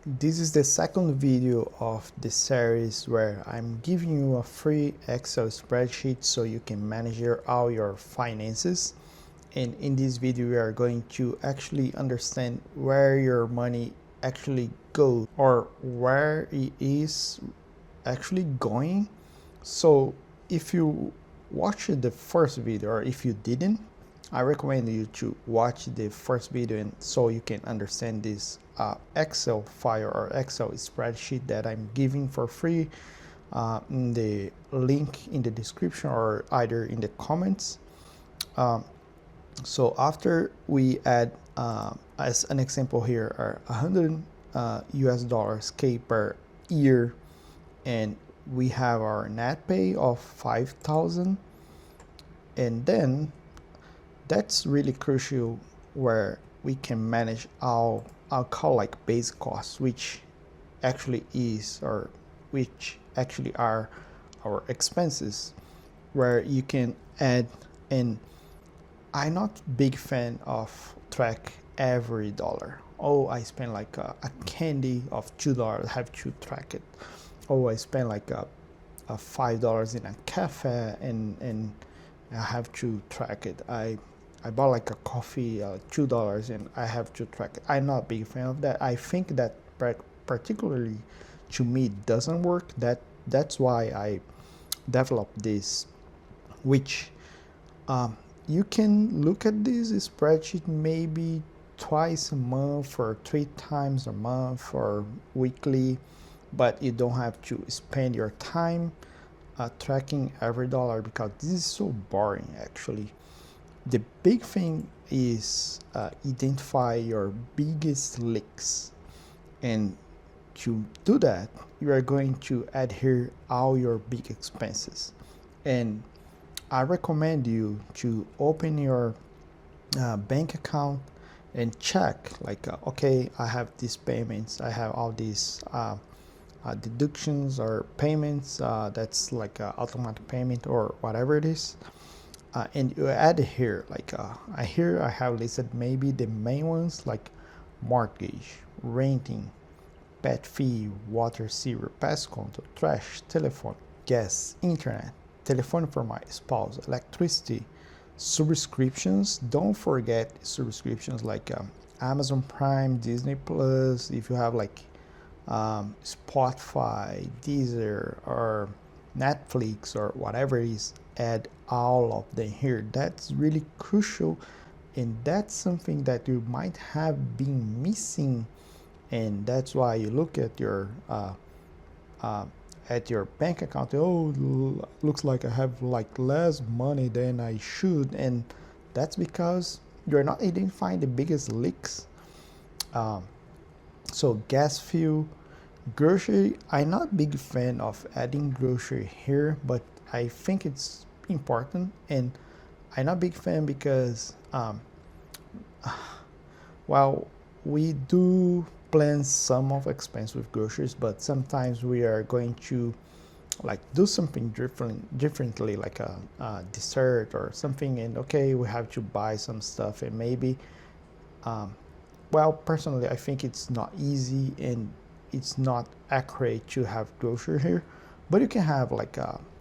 This is the second video of the series where I'm giving you a free Excel spreadsheet so you can manage all your finances. And in this video, we are going to actually understand where your money actually goes or where it is actually going. So if you watched the first video or if you didn't, I recommend you to watch the first video and so you can understand this Excel file or Excel spreadsheet that I'm giving for free in the link in the description or either in the comments. So after we add, as an example here, are 100 US dollars K per year, and we have our net pay of 5,000, and then that's really crucial where we can manage I'll call like base costs, which actually is or which actually are our expenses, where you can add. And I'm not big fan of track every dollar. Oh, I spent like a candy of $2, I have to track it. Oh, I spent like a $5 in a cafe and I have to track it. I bought like a coffee, $2, and I have to track it. I'm not a big fan of that. I think that particularly to me doesn't work. That's why I developed this, which you can look at this spreadsheet maybe twice a month or 3 times a month or weekly, but you don't have to spend your time tracking every dollar because this is so boring actually. The big thing is identify your biggest leaks, and to do that you are going to add here all your big expenses. And I recommend you to open your bank account and check like okay, I have these payments, I have all these deductions or payments, that's like automatic payment or whatever it is. And you add here like here I have listed maybe the main ones like mortgage, renting, pet fee, water, sewer, pest control, trash, telephone, gas, internet, telephone for my spouse, electricity, subscriptions. Don't forget subscriptions like Amazon Prime, Disney Plus. If you have like Spotify, Deezer, or Netflix or whatever it is, add all of them here. That's really crucial, and that's something that you might have been missing, and that's why you look at your bank account. Oh, looks like I have like less money than I should, and that's because you're not identifying the biggest leaks. So gas, fuel, grocery. I'm not a big fan of adding grocery here, but I think it's important. And I'm not a big fan because while we do plan some of expense with groceries, but sometimes we are going to like do something differently like a dessert or something, and okay, we have to buy some stuff, and maybe well, personally I think it's not easy and it's not accurate to have grocery here, but you can have like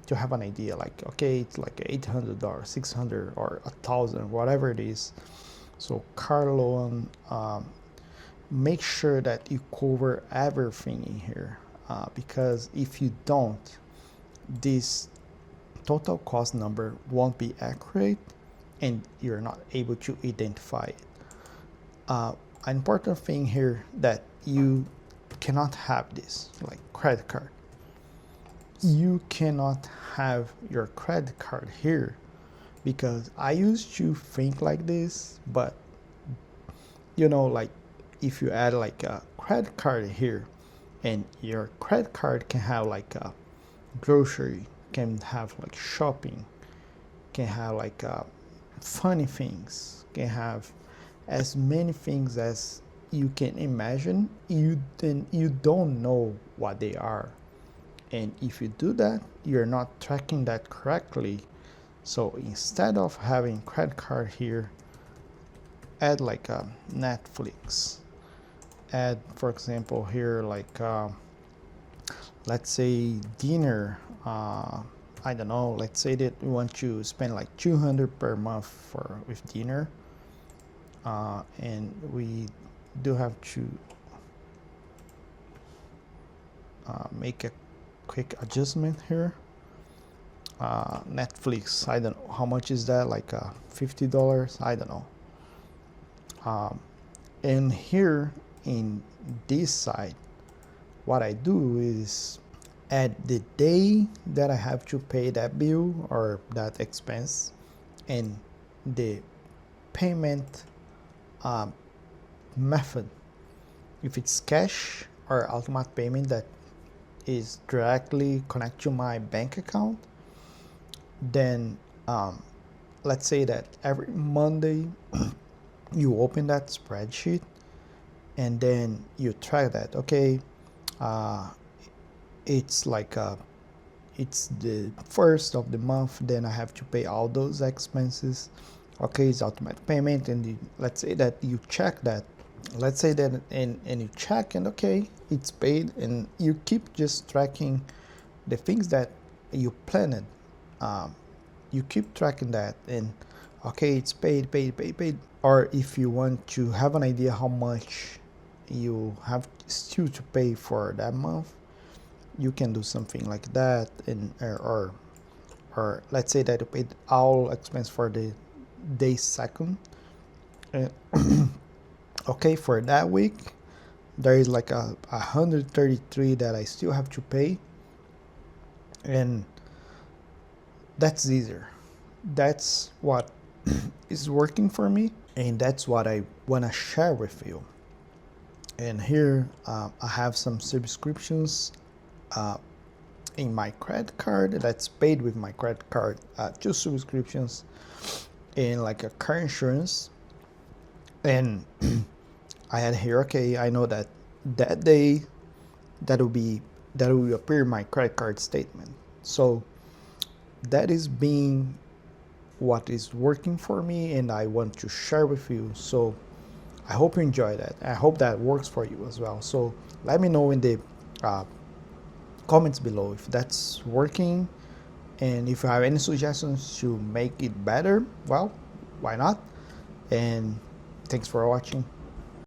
to have an idea like okay, it's like $800, $600, or $1,000, whatever it is. So car loan, make sure that you cover everything in here, because if you don't, this total cost number won't be accurate and you're not able to identify it. An important thing here that you cannot have this like credit card. You cannot have your credit card here, because I used to think like this, but you know, like if you add like a credit card here, and your credit card can have like a grocery, can have like shopping, can have like funny things, can have as many things as you can imagine. You don't know what they are, and if you do that, you're not tracking that correctly. So instead of having credit card here, add like a Netflix, add, for example, here like let's say dinner. I don't know. Let's say that we want to spend like 200 per month for with dinner, and we do have to make a quick adjustment here. Netflix, I don't know how much is that, like $50, I don't know. And here in this side, what I do is add the day that I have to pay that bill or that expense and the payment method, if it's cash or automatic payment that is directly connect to my bank account. Then let's say that every Monday you open that spreadsheet and then you track that. Okay, it's like it's the first of the month, then I have to pay all those expenses. Okay, it's automatic payment, and let's say that you check that. Let's say that and you check, and okay, it's paid, and you keep just tracking the things that you planned. You keep tracking that, and okay, it's paid. Or if you want to have an idea how much you have still to pay for that month, you can do something like that. And or let's say that you paid all expense for the day second. Okay, for that week there is like 133 that I still have to pay, and that's easier. That's what is working for me, and that's what I want to share with you. And here I have some subscriptions in my credit card that's paid with my credit card, 2 subscriptions in like a car insurance. And I had here, okay, I know that day that will appear in my credit card statement. So that is being what is working for me, and I want to share with you. So I hope you enjoy that. I hope that works for you as well. So let me know in the comments below if that's working, and if you have any suggestions to make it better, well, why not? And thanks for watching.